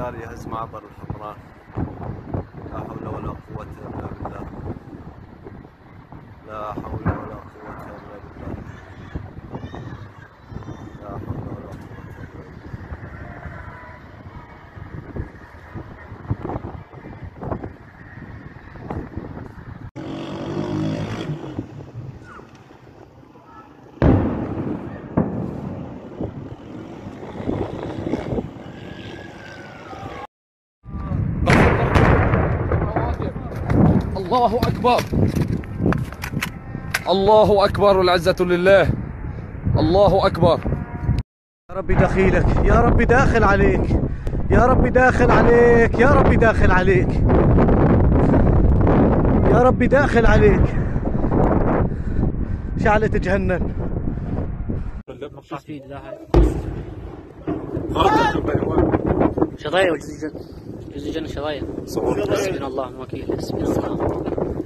الرجال يهز معبر الحمراء. لا حول ولا قوة إلا بالله. لا حول ولا قوة إلا بالله. لا حول ولا قوة إلا بالله. الله أكبر، الله أكبر، العزة لله، الله أكبر. يا ربي دخيلك، يا ربي داخل عليك، يا ربي داخل عليك، يا ربي داخل عليك، يا ربي داخل عليك. شعلة جهنم. شظايا وجزء جنة شظايا. حسبنا الله ونعم الوكيل. حسبنا الله.